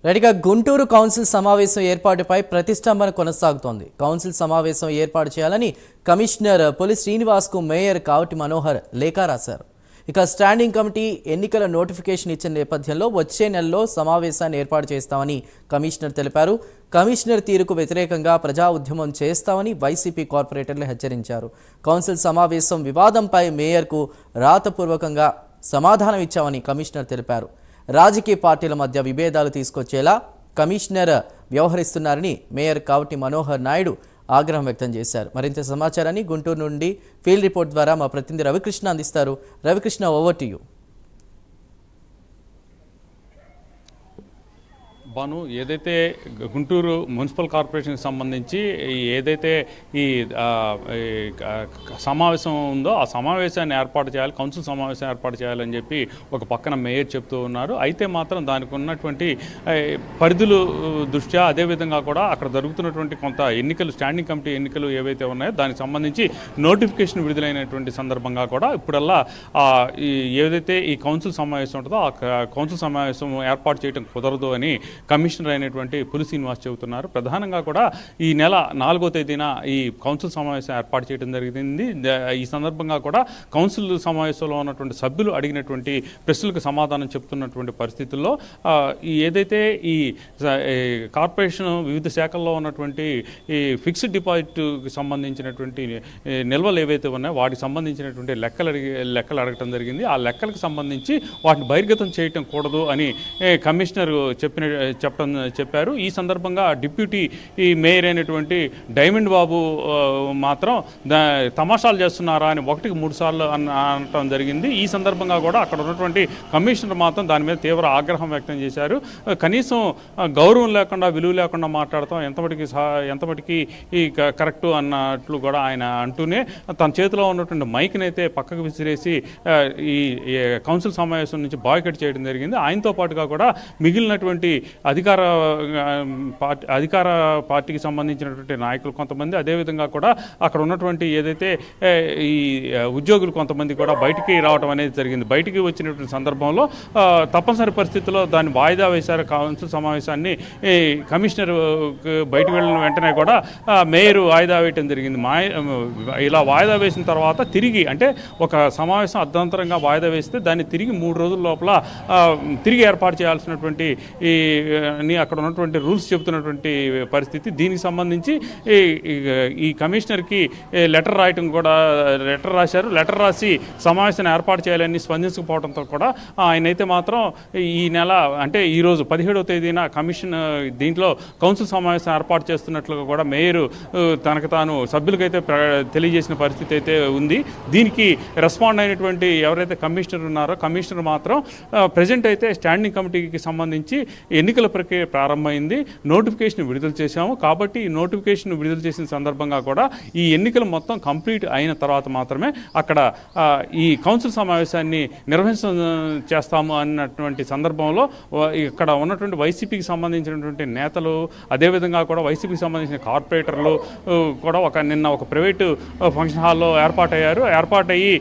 రెడీగా గుంటూరు కౌన్సిల్ సమావేశం ఏర్పాటుపై ప్రతిష్టంభన కొనసాగుతోంది. కౌన్సిల్ సమావేశం ఏర్పాటు చేయాలని కమిషనర్ పులి శ్రీనివాస్కు మేయర్ కావటి మనోహర్ లేఖ రాశారు. ఇక స్టాండింగ్ కమిటీ ఎన్నికల నోటిఫికేషన్ ఇచ్చిన నేపథ్యంలో వచ్చే నెలలో సమావేశాన్ని ఏర్పాటు చేస్తామని కమిషనర్ తెలిపారు. కమిషనర్ తీరుకు వ్యతిరేకంగా ప్రజా ఉద్యమం చేస్తామని వైసీపీ కార్పొరేటర్లు హెచ్చరించారు. కౌన్సిల్ సమావేశం వివాదంపై మేయర్కు రాతపూర్వకంగా సమాధానం ఇచ్చామని కమిషనర్ తెలిపారు. రాజకీయ పార్టీల మధ్య విభేదాలు తీసుకొచ్చేలా కమిషనర్ వ్యవహరిస్తున్నారని మేయర్ కావటి మనోహర్ నాయుడు ఆగ్రహం వ్యక్తం చేశారు. మరింత సమాచారాన్ని గుంటూరు నుండి ఫీల్డ్ రిపోర్ట్ ద్వారా మా ప్రతినిధి రవికృష్ణ అందిస్తారు. Ravikrishna, over to you. Banu, ఏదైతే గుంటూరు మున్సిపల్ కార్పొరేషన్కి సంబంధించి ఏదైతే ఈ సమావేశం ఉందో ఆ సమావేశాన్ని ఏర్పాటు చేయాలి, కౌన్సిల్ సమావేశం ఏర్పాటు చేయాలని చెప్పి ఒక పక్కన మేయర్ చెప్తూ ఉన్నారు. అయితే మాత్రం దానికి ఉన్నటువంటి పరిధులు దృష్ట్యా అదేవిధంగా కూడా అక్కడ జరుగుతున్నటువంటి కొంత ఎన్నికలు, స్టాండింగ్ కమిటీ ఎన్నికలు ఏవైతే ఉన్నాయో దానికి సంబంధించి నోటిఫికేషన్ విడుదలైనటువంటి సందర్భంగా కూడా ఇప్పుడల్లా ఏదైతే ఈ కౌన్సిల్ సమావేశం ఉంటుందో ఆ కౌన్సిల్ సమావేశం ఏర్పాటు చేయడం కుదరదు అని కమిషనర్ అయినటువంటి పులి శ్రీనివాస్ చెబుతున్నారు. ప్రధానంగా కూడా ఈ నెల 4వ తేదీన ఈ కౌన్సిల్ సమావేశం ఏర్పాటు చేయడం జరిగింది. ఈ సందర్భంగా కూడా కౌన్సిల్ సమావేశంలో ఉన్నటువంటి సభ్యులు అడిగినటువంటి ప్రశ్నలకు సమాధానం చెప్తున్నటువంటి పరిస్థితుల్లో ఏదైతే ఈ కార్పొరేషన్ వివిధ శాఖల్లో ఉన్నటువంటి ఈ ఫిక్స్డ్ డిపాజిట్కి సంబంధించినటువంటి నిల్వలు ఏవైతే ఉన్నాయో వాటికి సంబంధించినటువంటి లెక్కలు అడగటం జరిగింది. ఆ లెక్కలకు సంబంధించి వాటిని బహిర్గతం చేయటం కూడదు అని కమిషనర్ చెప్పారు. ఈ సందర్భంగా డిప్యూటీ మేయర్ అయినటువంటి డైమండ్ బాబు మాత్రం తమాషాలు చేస్తున్నారా అని 1కి 3 సార్లు అనటం జరిగింది. ఈ సందర్భంగా కూడా అక్కడ ఉన్నటువంటి కమిషనర్ మాత్రం దాని మీద తీవ్ర ఆగ్రహం వ్యక్తం చేశారు. కనీసం గౌరవం లేకుండా, విలువ లేకుండా మాట్లాడతాం ఎంతమటికి ఈ కరెక్టు అన్నట్లు కూడా ఆయన అంటూనే తన చేతిలో ఉన్నటువంటి మైక్ని అయితే పక్కకు విసిరేసి ఈ కౌన్సిల్ సమావేశం నుంచి బాయ్కట్ చేయడం జరిగింది. ఆయనతో పాటుగా కూడా మిగిలినటువంటి అధికార పార్టీకి సంబంధించినటువంటి నాయకులు కొంతమంది, అదేవిధంగా కూడా అక్కడ ఉన్నటువంటి ఏదైతే ఈ ఉద్యోగులు కొంతమంది కూడా బయటికి రావడం అనేది జరిగింది. బయటికి వచ్చినటువంటి సందర్భంలో తప్పనిసరి పరిస్థితుల్లో దాన్ని వాయిదా వేశారు. కౌన్సిల్ సమావేశాన్ని కమిషనర్ బయటకు వెళ్ళిన వెంటనే కూడా మేయర్ వాయిదా వేయటం జరిగింది. ఇలా వాయిదా వేసిన తర్వాత తిరిగి, అంటే ఒక సమావేశం అర్ధంతరంగా వాయిదా వేస్తే దాన్ని తిరిగి 3 రోజుల లోపల తిరిగి ఏర్పాటు చేయాల్సినటువంటి అక్కడ ఉన్నటువంటి రూల్స్ చెబుతున్నటువంటి పరిస్థితి. దీనికి సంబంధించి ఈ కమిషనర్కి లెటర్ రాశారు. లెటర్ రాసి సమావేశాన్ని ఏర్పాటు చేయాలని స్పందించకపోవడంతో కూడా ఆయనైతే మాత్రం ఈ నెల, అంటే ఈరోజు 17వ తేదీన కమిషన్ దీంట్లో కౌన్సిల్ సమావేశం ఏర్పాటు చేస్తున్నట్లుగా కూడా మేయర్ తనకు తాను సభ్యులకైతే తెలియజేసిన పరిస్థితి అయితే ఉంది. దీనికి రెస్పాండ్ అయినటువంటి ఎవరైతే కమిషనర్ ఉన్నారో కమిషనర్ మాత్రం ప్రజెంట్ అయితే స్టాండింగ్ కమిటీకి సంబంధించి ఎన్నికల ప్రక్రియ ప్రారంభమైంది, నోటిఫికేషన్ విడుదల చేశాము కాబట్టి ఈ నోటిఫికేషన్ విడుదల చేసిన సందర్భంగా కూడా ఈ ఎన్నికలు మొత్తం కంప్లీట్ అయిన తర్వాత మాత్రమే అక్కడ ఈ కౌన్సిల్ సమావేశాన్ని చేస్తాము అన్నటువంటి సందర్భంలో ఇక్కడ ఉన్నటువంటి వైసీపీకి సంబంధించినటువంటి నేతలు, అదేవిధంగా కూడా వైసీపీకి సంబంధించిన కార్పొరేటర్లు కూడా నిన్న ఒక ప్రైవేటు ఫంక్షన్ హాల్లో ఏర్పాటయ్యి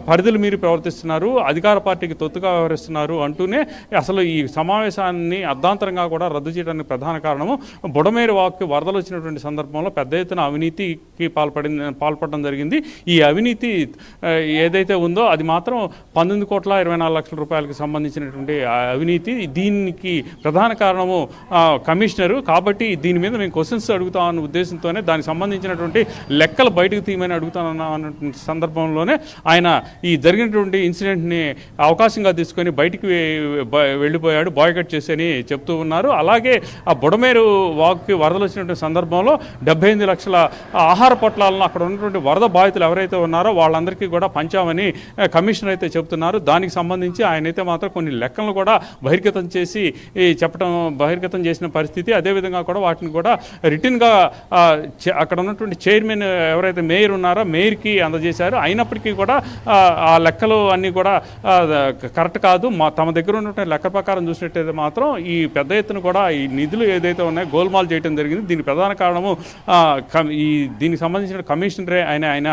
పరిధులు మీరు ప్రవర్తిస్తున్నారు, అధికార పార్టీకి తొత్తుగా వ్యవహరిస్తున్నారు అంటూనే అసలు ఈ సమావేశాన్ని అర్ధాంతరంగా కూడా రద్దు చేయడానికి ప్రధాన కారణము బుడమేరు వాక్కి వరదలు వచ్చినటువంటి సందర్భంలో పెద్ద ఎత్తున అవినీతికి పాల్పడడం జరిగింది. ఈ అవినీతి ఏదైతే ఉందో అది మాత్రం 19,24,00,000 రూపాయలకు సంబంధించినటువంటి అవినీతి. దీనికి ప్రధాన కారణము కమిషనరు. కాబట్టి దీని మీద మేము క్వశ్చన్స్ అడుగుతామన్న ఉద్దేశంతోనే దానికి సంబంధించినటువంటి లెక్కలు బయటకు తీయమని అడుగుతానన్న సందర్భంలోనే ఆయన ఈ జరిగినటువంటి ఇన్సిడెంట్ని అవకాశంగా తీసుకొని బయటికి వెళ్ళిపోయాడు, బాయ్కట్ చేసి చెప్తూ ఉన్నారు. అలాగే ఆ బుడమేరు వాక్కి వరదలు వచ్చినటువంటి సందర్భంలో 78 లక్షల ఆహార పొట్లాలను అక్కడ ఉన్నటువంటి వరద బాధితులు ఎవరైతే ఉన్నారో వాళ్ళందరికీ కూడా పంచామని కమిషనర్ అయితే చెబుతున్నారు. దానికి సంబంధించి ఆయన అయితే మాత్రం కొన్ని లెక్కలను కూడా బహిర్గతం చేసిన పరిస్థితి. అదేవిధంగా కూడా వాటిని కూడా రిటర్న్గా అక్కడ ఉన్నటువంటి చైర్మన్ ఎవరైతే మేయర్ ఉన్నారో మేయర్కి అందజేశారు. అయినప్పటికీ కూడా ఆ లెక్కలు అన్నీ కూడా కరెక్ట్ కాదు, తమ దగ్గర ఉన్నటువంటి లెక్క ప్రకారం చూసినట్టయితే మాత్రం ఈ పెద్ద ఎత్తున కూడా ఈ నిధులు ఏదైతే ఉన్నాయో గోల్మాల్ చేయడం జరిగింది. దీనికి ప్రధాన కారణము దీనికి సంబంధించిన కమిషనరే ఆయన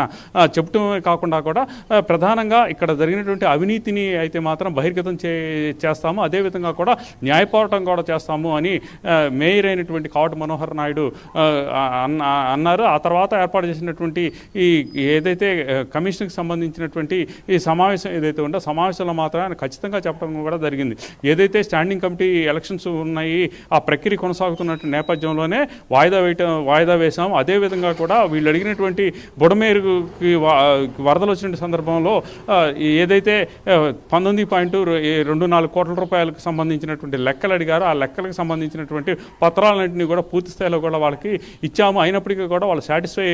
చెప్పటమే కాకుండా కూడా ప్రధానంగా ఇక్కడ జరిగినటువంటి అవినీతిని అయితే మాత్రం బహిర్గతం చేస్తాము, అదేవిధంగా కూడా న్యాయ పోరాటం కూడా చేస్తాము అని మేయర్ అయినటువంటి కావటి మనోహర్ నాయుడు అన్నారు. ఆ తర్వాత ఏర్పాటు చేసినటువంటి ఈ ఏదైతే కమిషన్కి సంబంధించినటువంటి ఈ సమావేశం ఏదైతే ఉందో సమావేశంలో మాత్రం ఆయన ఖచ్చితంగా చెప్పడం కూడా జరిగింది. ఏదైతే స్టాండింగ్ కమిటీ ఎలక్షన్స్ ఉన్నాయి ఆ ప్రక్రియ కొనసాగుతున్నట్టు నేపథ్యంలోనే వాయిదా వేశాం. అదేవిధంగా కూడా వీళ్ళు అడిగినటువంటి బుడమేరుకి వరదలు వచ్చిన సందర్భంలో ఏదైతే 19.24 కోట్ల రూపాయలకు సంబంధించినటువంటి లెక్కలు అడిగారో ఆ లెక్కలకు సంబంధించినటువంటి పత్రాలన్నింటినీ కూడా పూర్తి స్థాయిలో కూడా వాళ్ళకి ఇచ్చాము. అయినప్పటికీ కూడా వాళ్ళు సాటిస్ఫై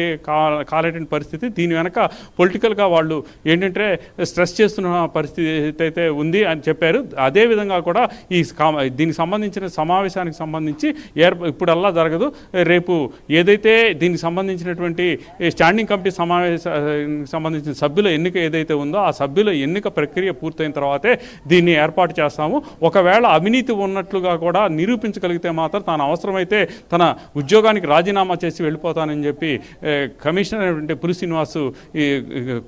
కాలేటువంటి పరిస్థితి. దీని వెనక పొలిటికల్గా వాళ్ళు ఏంటంటే స్ట్రెస్ చేస్తున్న పరిస్థితి అయితే ఉంది అని చెప్పారు. అదేవిధంగా కూడా దీనికి సంబంధించిన సమావేశానికి సంబంధించి ఇప్పుడల్లా జరగదు. రేపు ఏదైతే దీనికి సంబంధించినటువంటి స్టాండింగ్ కమిటీ సమావేశానికి సంబంధించిన సభ్యుల ఎన్నిక ఏదైతే ఉందో ఆ సభ్యుల ఎన్నిక ప్రక్రియ పూర్తయిన తర్వాతే దీన్ని ఏర్పాటు చేస్తాము. ఒకవేళ అవినీతి ఉన్నట్లుగా కూడా నిరూపించగలిగితే మాత్రం తాను అవసరమైతే తన ఉద్యోగానికి రాజీనామా చేసి వెళ్ళిపోతానని చెప్పి కమిషనర్ పులి శ్రీనివాస్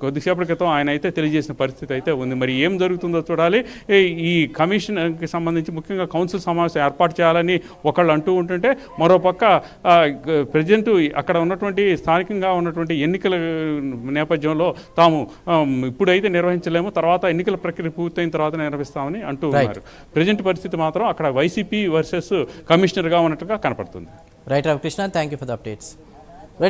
కొద్దిసేపటి క్రితం ఆయన అయితే తెలియజేసిన పరిస్థితి అయితే ఉంది. మరి ఏం జరుగుతుందో చూడాలి. ఈ కమిషన్కి సంబంధించి ముఖ్యంగా కౌన్సిల్ సమావేశం ఏర్పాటు చేయాలని ఒకళ్ళు అంటూ ఉంటుంటే మరోపక్క ప్రజెంట్ అక్కడ ఉన్నటువంటి స్థానికంగా ఉన్నటువంటి ఎన్నికల నేపథ్యంలో తాము ఇప్పుడైతే నిర్వహించలేము, తర్వాత ఎన్నికల ప్రక్రియ పూర్తయిన తర్వాత నిర్వహిస్తామని అంటూ ఉన్నారు. ప్రజెంట్ పరిస్థితి మాత్రం అక్కడ వైసీపీ వర్సెస్ కమిషనర్గా ఉన్నట్టుగా కనపడుతుంది. Right Ravikrishna, thank you for the updates.